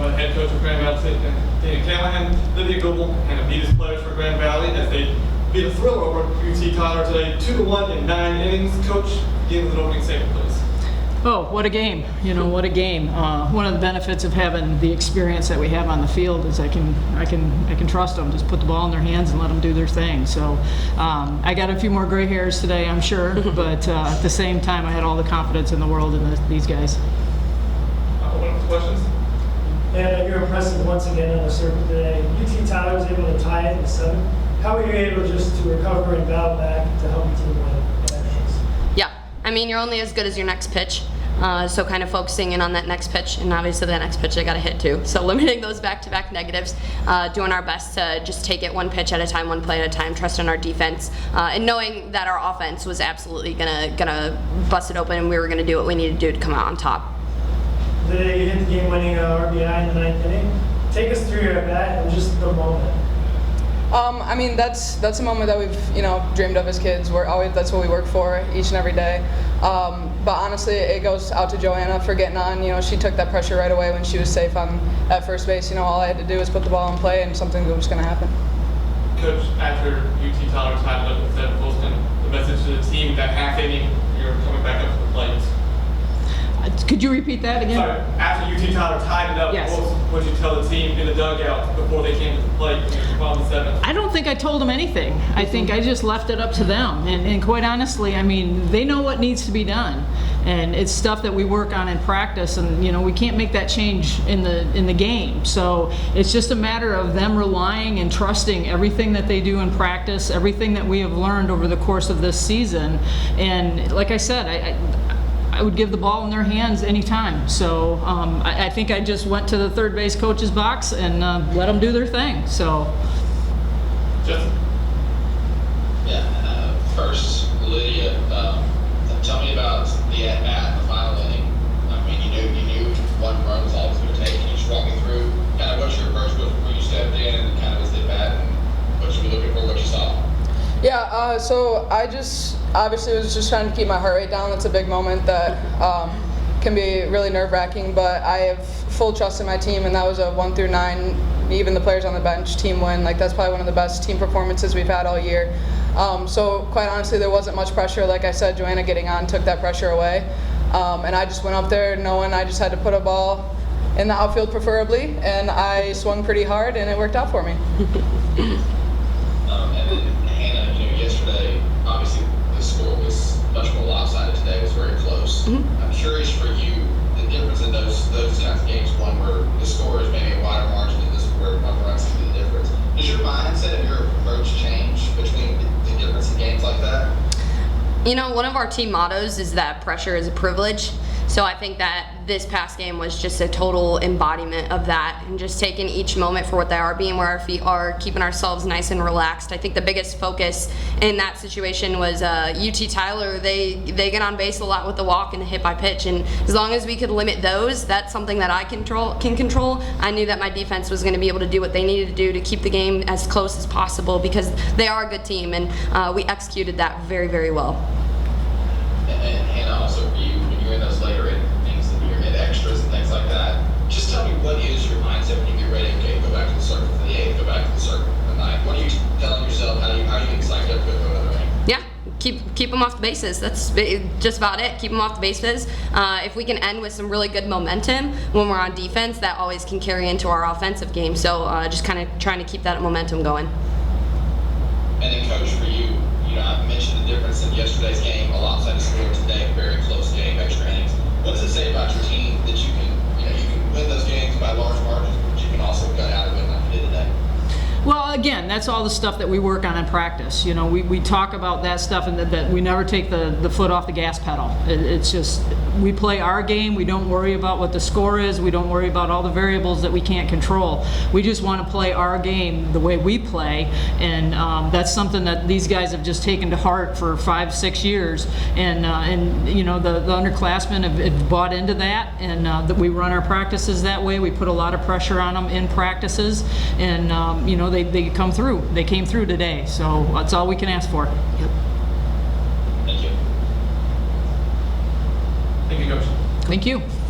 from the head coach of Grand Valley, Callihan, Lydia, Goble, and a Beatus players for Grand Valley as they beat a thriller over UT Tyler today, 2-1 in 9 innings. Coach, give us an opening statement, please. Oh, what a game. You know, what a game. One of the benefits of having the experience that we have on the field is I can trust them. Just put the ball in their hands and let them do their thing. So I got a few more gray hairs today, I'm sure, but at the same time, I had all the confidence in the world in these guys. Questions? And you're impressive once again on the circuit today. UT Tyler was able to tie it in the 7th. How were you able just to recover and battle back to help your team win? Yeah, I mean, you're only as good as your next pitch. So kind of focusing in on that next pitch, and obviously that next pitch I got to hit too. So limiting those back-to-back negatives, doing our best to just take it one pitch at a time, one play at a time, trusting our defense, and knowing that our offense was absolutely gonna bust it open, and we were gonna do what we needed to do to come out on top. Today you hit the game-winning RBI in the 9th inning. Take us through your at-bat and just the moment. I mean, that's a moment that we've dreamed of as kids. That's what we work for each and every day. But honestly, it goes out to Joanna for getting on. She took that pressure right away when she was safe at first base. All I had to do was put the ball in play, and something was going to happen. Coach, after UT Tyler tied it up with 7 Postgame, the message to the team that half inning, you're coming back up to the plate. Could you repeat that again? Sorry, after UT Tyler tied it up, yes. what did you tell the team in the dugout before they came to the plate when you were 12-7? I don't think I told them anything. I think I just left it up to them. And quite honestly, I mean, they know what needs to be done. And it's stuff that we work on in practice, and we can't make that change in the game. So it's just a matter of them relying and trusting everything that they do in practice, everything that we have learned over the course of this season. And like I said, I would give the ball in their hands anytime. So I think I just went to the third base coach's box and let them do their thing. So. Justin? Yeah, first, Lydia, tell me about the at-bat in the final inning. I mean, you knew one run was all it was going to take. Can you just walk me through kind of what your approach was before you stepped in and kind of as the at-bat and what you were looking for, what you saw? Yeah, so I obviously was just trying to keep my heart rate down. That's a big moment that can be really nerve-wracking, but I have full trust in my team, and that was a 1 through 9, even the players on the bench, team win. That's probably one of the best team performances we've had all year. So quite honestly, there wasn't much pressure. Like I said, Joanna getting on took that pressure away, and I just went up there knowing I just had to put a ball in the outfield preferably, and I swung pretty hard, and it worked out for me. And then Hannah, yesterday, obviously the score was much more lopsided. Today it was very close. Mm-hmm. I'm curious for you, the difference in those kinds of games, one where the score is maybe a wider margin and this where one runs can be the difference. Does your mindset and your approach change between the difference in games like that? One of our team mottos is that pressure is a privilege. So I think that this past game was just a total embodiment of that, and just taking each moment for what they are, being where our feet are, keeping ourselves nice and relaxed. I think the biggest focus in that situation was UT Tyler. They get on base a lot with the walk and the hit by pitch, and as long as we could limit those, that's something that I can control. I knew that my defense was going to be able to do what they needed to do to keep the game as close as possible, because they are a good team, and we executed that very, very well. And Hannah, also for you, when you're in those later innings and you're in extras and things like that, just tell me, what is your mindset when you get ready? Okay, go back to the circle for the 8th, go back to the circle for the 9th. What are you telling yourself? How are you getting psyched up to go to another inning? Yeah, keep them off the bases. That's just about it. Keep them off the bases. If we can end with some really good momentum when we're on defense, that always can carry into our offensive game. So just kind of trying to keep that momentum going. And then, Coach, for you, I mentioned the difference in yesterday's game, a lopsided score today, very close game, extra innings. What does it say about your team that you can win those games by large margins, but you can also gut out and win like you did today? Well, again, that's all the stuff that we work on in practice. We talk about that stuff, and that we never take the foot off the gas pedal. It's just, we play our game. We don't worry about what the score is. We don't worry about all the variables that we can't control. We just want to play our game the way we play, and that's something that these guys have just taken to heart for 5-6 years. And the underclassmen have bought into that, and that we run our practices that way. We put a lot of pressure on them in practices, and they come through. They came through today, so that's all we can ask for. Yep. Thank you. Thank you, Coach. Thank you.